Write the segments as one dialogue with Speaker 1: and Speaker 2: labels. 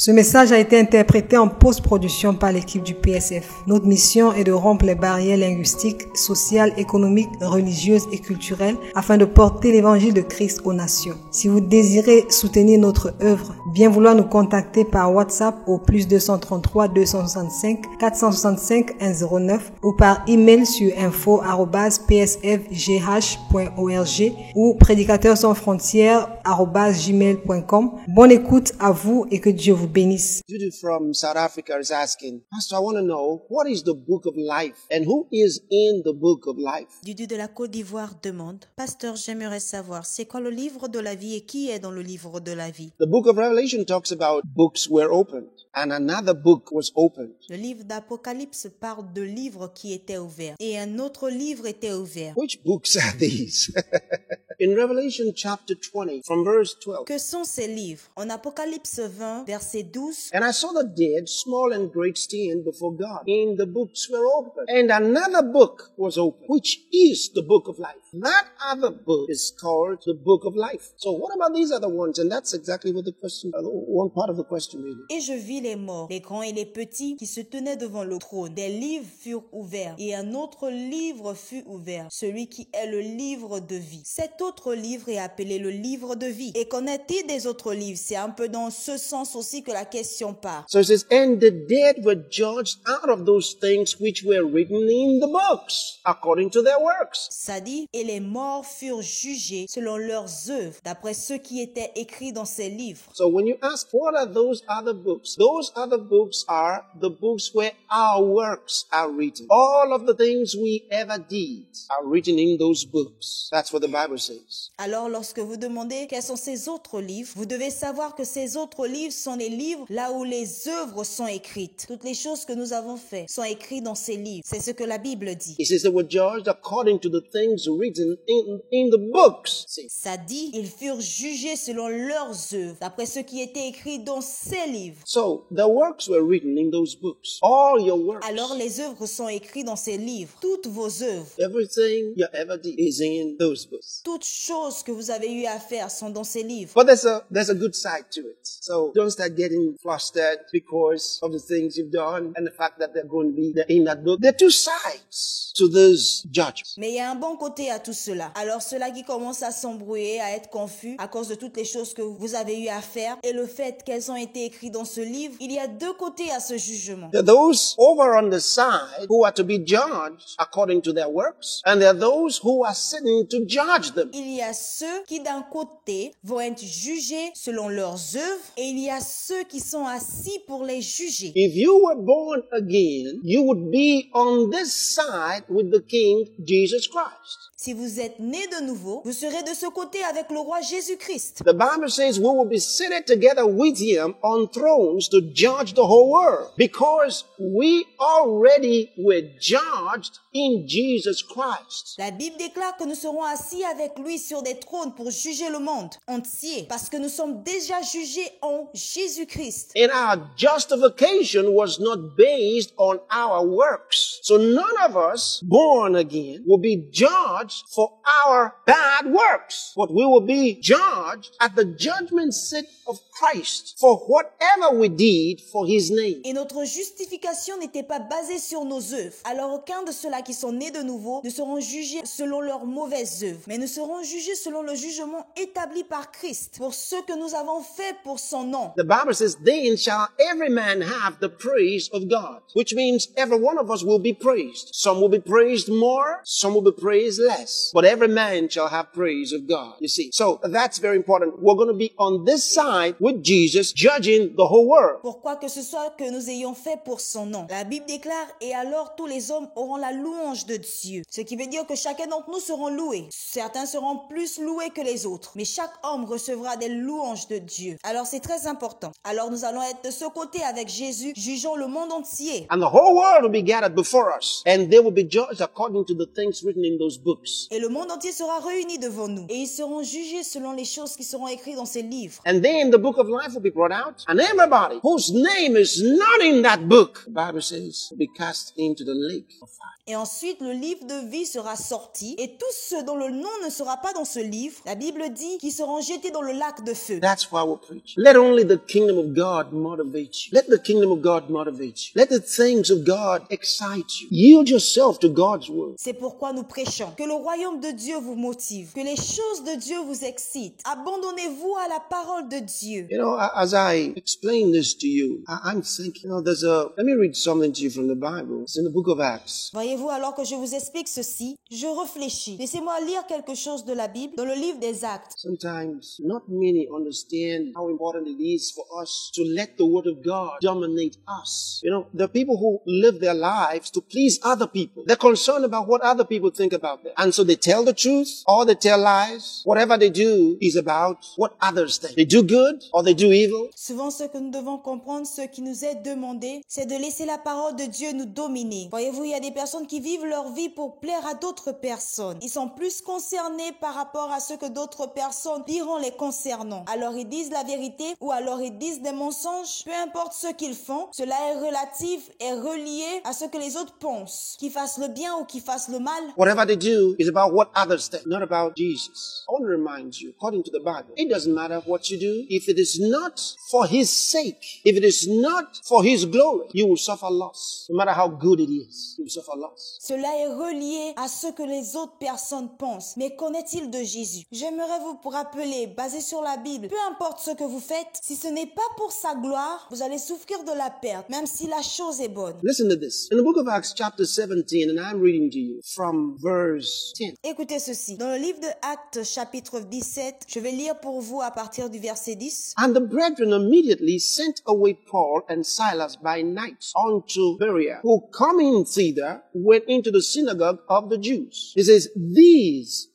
Speaker 1: Ce message a été interprété en post-production par l'équipe du PSF. Notre mission est de rompre les barrières linguistiques, sociales, économiques, religieuses et culturelles afin de porter l'évangile de Christ aux nations. Si vous désirez soutenir notre œuvre, bien vouloir nous contacter par WhatsApp au +233 265 465 109 ou par email sur info@psfgh.org ou prédicateurs-sans-frontières@gmail.com. Bonne écoute à vous et que Dieu vous bénisse.
Speaker 2: Judy from South Africa is asking, Pastor, I want to know, what is the book of life and who is in the book of life?
Speaker 3: Dudu de la Côte d'Ivoire demande, Pasteur, j'aimerais savoir, c'est quoi le livre de la vie et qui est dans le livre de la vie?
Speaker 2: The book of Revelation talks about books were opened and another book was opened.
Speaker 3: Le livre d'Apocalypse parle de livres qui étaient ouverts et un autre livre était ouvert.
Speaker 2: Which books are these? In Revelation chapter 20 from verse 12.
Speaker 3: Que sont ces livres? En Apocalypse 20, verset 12.
Speaker 2: And I saw the dead, small and great, stand before God. And the books were opened. And another book was opened, which is the book of life. That other book is called the book of life. So what about these other ones? And that's exactly what the question, one part of the question really.
Speaker 3: Et je vis les morts, les grands et les petits, qui se tenaient devant le trône. Des livres furent ouverts, et un autre livre fut ouvert, celui qui est le livre de vie. Cet autre livre est appelé le livre de vie. Et qu'en est-il des autres livres? C'est un peu dans ce sens aussi que la question part.
Speaker 2: So it says, and the dead were judged out of those things which were written in the books, according to their works.
Speaker 3: Ça dit, et les morts furent jugés selon leurs œuvres, d'après ce qui était écrit dans ces livres.
Speaker 2: So when you ask, what are those other books are the books where our works are written. All of the things we ever did are written in those books. That's what the Bible says.
Speaker 3: Alors, lorsque vous demandez quels sont ces autres livres, vous devez savoir que ces autres livres sont les livres là où les œuvres sont écrites. Toutes les choses que nous avons faites sont écrites dans ces livres. C'est ce que la Bible dit.
Speaker 2: It says they were judged according to the things written in the books.
Speaker 3: Ça dit, ils furent jugés selon leurs œuvres, d'après ce qui était écrit dans ces livres.
Speaker 2: So, the works were written in those books. All your works.
Speaker 3: Alors, les œuvres sont écrites dans ces livres. Toutes vos œuvres.
Speaker 2: Everything you ever did is in those books.
Speaker 3: Toutes choses que vous avez eu à faire sont dans ces livres.
Speaker 2: But there's a good side to it. So don't start getting flustered because of the things you've done and the fact that they're going to be in that book. There are two sides to this judgment.
Speaker 3: Mais il y a un bon côté à tout cela. Alors ceux-là qui commencent à s'embrouiller, à être confus à cause de toutes les choses que vous avez eu à faire et le fait qu'elles ont été écrites dans ce livre, il y a deux côtés à ce jugement.
Speaker 2: There are those over on the side who are to be judged according to their works, and there are those who are sitting to judge them.
Speaker 3: Il y a ceux qui d'un côté vont être jugés selon leurs œuvres et il y a ceux qui sont assis pour les juger.
Speaker 2: If you were born again, you would be on this side with the King Jesus Christ.
Speaker 3: Si vous êtes né de nouveau, vous serez de ce côté avec le roi Jésus-Christ.
Speaker 2: The Bible says we will be seated together with him on thrones to judge the whole world because we already were judged in Jesus Christ.
Speaker 3: La Bible déclare que nous serons assis avec lui sur des trônes pour juger le monde entier parce que nous sommes déjà jugés en Jésus-Christ.
Speaker 2: And our justification was not based on our works. So none of us born again will be judged for our bad works, but we will be judged at the judgment seat of Christ for whatever we did for his name.
Speaker 3: Et notre justification n'était pas basée sur nos œuvres. Alors aucun de ceux-là qui sont nés de nouveau ne seront jugés selon leurs mauvaises œuvres, mais nous serons jugés selon le jugement établi par Christ pour ce que nous avons fait pour son nom.
Speaker 2: The Bible says, then shall every man have the praise of God, which means every one of us will be praised. Some will be praised more, some will be praised less, but every man shall have praise of God, you see. So that's very important. We're going to be on this side with Jesus judging the whole world.
Speaker 3: Pourquoi que ce soit que nous ayons fait pour son nom. La Bible déclare, et alors tous les hommes auront la louange de Dieu. Ce qui veut dire que chacun d'entre nous seront loués. Certains seront plus loués que les autres, mais chaque homme recevra des louanges de Dieu. Alors c'est très important. Alors nous allons être de ce côté avec Jésus, jugeant le monde entier.
Speaker 2: And the whole world will be gathered before us, and they will be judged according to the things written in those books.
Speaker 3: Et le monde entier sera réuni devant nous. Et ils seront jugés selon les choses qui seront écrites dans ces livres.
Speaker 2: And then the book of life will be brought out, and everybody whose name is not in that book, the Bible says, will be cast into the lake of fire.
Speaker 3: Et ensuite le livre de vie sera sorti et tous ceux dont le nom ne sera pas dans ce livre, la Bible dit qu'ils seront jetés dans le lac de feu.
Speaker 2: That's why we're preaching. Let only the kingdom of God motivate you. Let the kingdom of God motivate you. Let the things of God excite you. Yield yourself to God's word.
Speaker 3: C'est pourquoi nous prêchons. Que le royaume de Dieu vous motive. Que les choses de Dieu vous excitent. Abandonnez-vous à la parole de Dieu.
Speaker 2: You know, as I explain this to you, I'm thinking, let me read something to you from the Bible. It's in the book of Acts.
Speaker 3: Voyez-vous, alors que je vous explique ceci, je réfléchis. Laissez-moi lire quelque chose de la Bible dans le livre des Actes.
Speaker 2: Sometimes not many understand how important it is for us to let the word of God dominate us. You know, the people who live their lives to please other people. They're concerned about what other people think about them. And so they tell the truth or they tell lies. Whatever they do is about what others think. They do good or they do evil.
Speaker 3: Souvent, ce que nous devons comprendre, ce qui nous est demandé, c'est de laisser la parole de Dieu nous dominer. Voyez-vous, il y a des personnes qui vivent leur vie pour plaire à d'autres personnes. Ils sont plus concernés par rapport à ce que d'autres personnes diront les concernant. Alors ils disent la vérité ou alors ils disent des mensonges. Peu importe ce qu'ils font, cela est relatif et relié à ce que les autres pensent. Qu'ils fassent le bien ou qu'ils fassent le mal.
Speaker 2: Whatever they do is about what others think, not about Jesus. I want to remind you, according to the Bible, it doesn't matter what you do. If it is not for His sake, if it is not for His glory, you will suffer loss. No matter how good it is, you will suffer loss.
Speaker 3: Cela est relié à ce que les autres personnes pensent. Mais qu'en est-il de Jésus? J'aimerais vous rappeler, basé sur la Bible, peu importe ce que vous faites, si ce n'est pas pour sa gloire, vous allez souffrir de la perte, même si la chose est bonne.
Speaker 2: Listen to this. In the book of Acts chapter 17, and I'm reading to you from verse 10.
Speaker 3: Écoutez ceci. Dans le livre de Actes chapitre 17, je vais lire pour vous à partir du verset 10.
Speaker 2: And the brethren immediately sent away Paul and Silas by night unto Berea, who coming thither went into the synagogue of the Jews. He says, these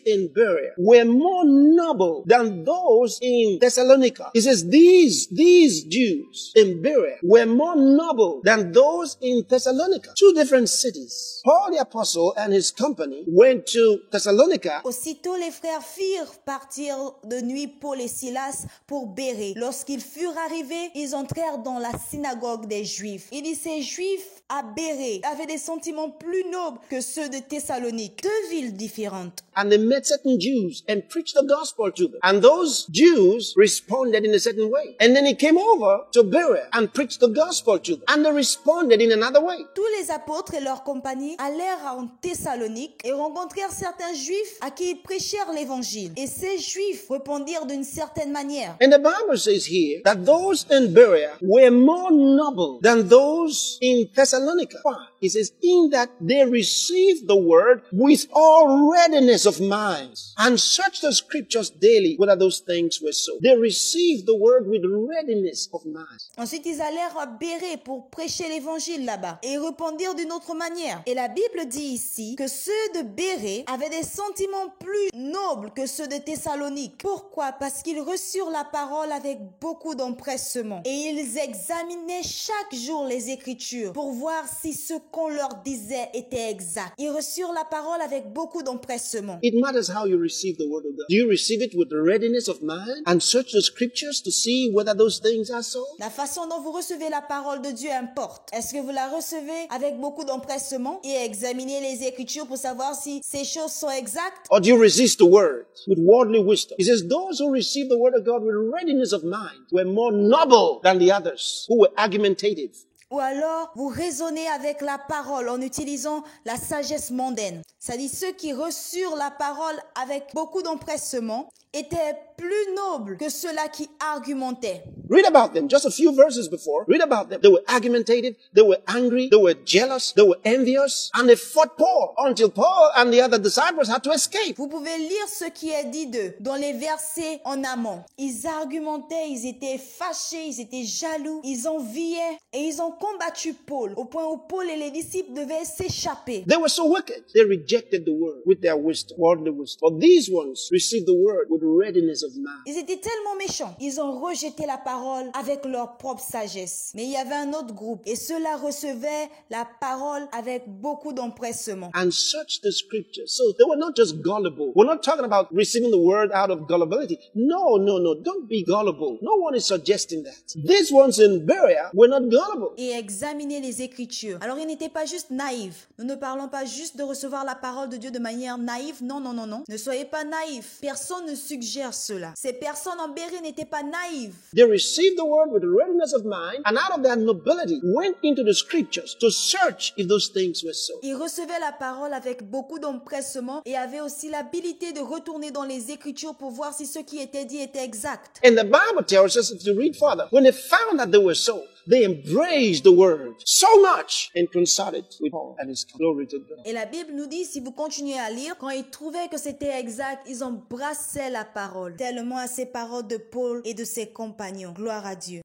Speaker 2: in Berea were more noble than those in Thessalonica. He says, these Jews in Berea were more noble than those in Thessalonica. Two different cities. Paul the apostle and his company went to Thessalonica.
Speaker 3: Aussitôt les frères firent partir de nuit Paul et Silas pour Bérée. Lorsqu'ils furent arrivés, ils entrèrent dans la synagogue des Juifs. Il dit, ces Juifs à Bérée avaient des sentiments plus nobles que ceux de Thessalonique. Deux villes différentes.
Speaker 2: And they met certain Jews and preached the gospel to them. And those Jews responded in a certain way. And then he came over to Berea and preached the gospel to them. And they responded in another way.
Speaker 3: Tous les apôtres et leurs compagnies allèrent en Thessalonique et rencontrèrent certains Juifs à qui ils prêchèrent l'évangile. Et ces Juifs répondirent d'une certaine manière.
Speaker 2: And the Bible says here that those in Berea were more noble than those in Thessalonica. Why? It says, in that they received the word with all readiness of mind and searched the scriptures daily whether those things were so. They received the word with readiness of mind.
Speaker 3: Ensuite, ils allèrent à Bérée pour prêcher l'évangile là-bas. Et ils répondirent d'une autre manière. Et la Bible dit ici que ceux de Bérée avaient des sentiments plus nobles que ceux de Thessalonique. Pourquoi? Parce qu'ils reçurent la parole avec beaucoup d'empressement. Et ils examinaient chaque jour les Écritures pour voir si ce qu'on leur disait était exact. Ils reçurent la parole avec beaucoup d'empressement.
Speaker 2: It matters how you receive the word of God. Do you receive it with readiness of mind and search the scriptures to see whether those things are so?
Speaker 3: La façon dont vous recevez la parole de Dieu importe. Est-ce que vous la recevez avec beaucoup d'empressement et examinez les Écritures pour savoir si ces choses sont exactes?
Speaker 2: Or do you resist the word with worldly wisdom? He says, those who receive the word of God with readiness of mind were more noble than the others who were argumentative.
Speaker 3: Ou alors, vous raisonnez avec la parole en utilisant la sagesse mondaine. C'est-à-dire ceux qui reçurent la parole avec beaucoup d'empressement étaient plus nobles que ceux-là qui argumentaient.
Speaker 2: Read about them just a few verses before. Read about them. They were argumentative, they were angry, they were jealous, they were envious, and they fought Paul until Paul and the other disciples had to escape.
Speaker 3: Vous pouvez lire ce qui est dit d'eux dans les versets en amont. Ils argumentaient, ils étaient fâchés, ils étaient jaloux, ils enviaient et ils ont combattu Paul au point où Paul et les disciples devaient s'échapper.
Speaker 2: They were so wicked. They rejected the word with their wisdom, worldly wisdom. But these ones received the word with with readiness of mind.
Speaker 3: Ils étaient tellement méchants. Ils ont rejeté la parole avec leur propre sagesse. Mais il y avait un autre groupe et ceux-là recevaient la parole avec beaucoup d'empressement.
Speaker 2: And searched the scriptures. So they were not just gullible. We're not talking about receiving the word out of gullibility. No. Don't be gullible. No one is suggesting that. These ones in Berea were not gullible.
Speaker 3: Et examiner les Écritures. Alors ils n'étaient pas juste naïfs. Nous ne parlons pas juste de recevoir la parole de Dieu de manière naïve. Non. Ne soyez pas naïfs. Personne ne suggère cela. Ces personnes en Bérée n'étaient pas naïves.
Speaker 2: They received the word with readiness of mind, and out of their nobility went into the scriptures to search if those things were so.
Speaker 3: Ils recevaient la parole avec beaucoup d'empressement et avaient aussi l'habilité de retourner dans les Écritures pour voir si ce qui était dit était exact.
Speaker 2: And the Bible tells us, if you read further, when they found that they were so, they embraced the word so much and consulted with Paul and his glory to God.
Speaker 3: Et la Bible nous dit, si vous continuez à lire, quand ils trouvaient que c'était exact, ils embrassaient la parole, tellement à ces paroles de Paul et de ses compagnons. Gloire à Dieu.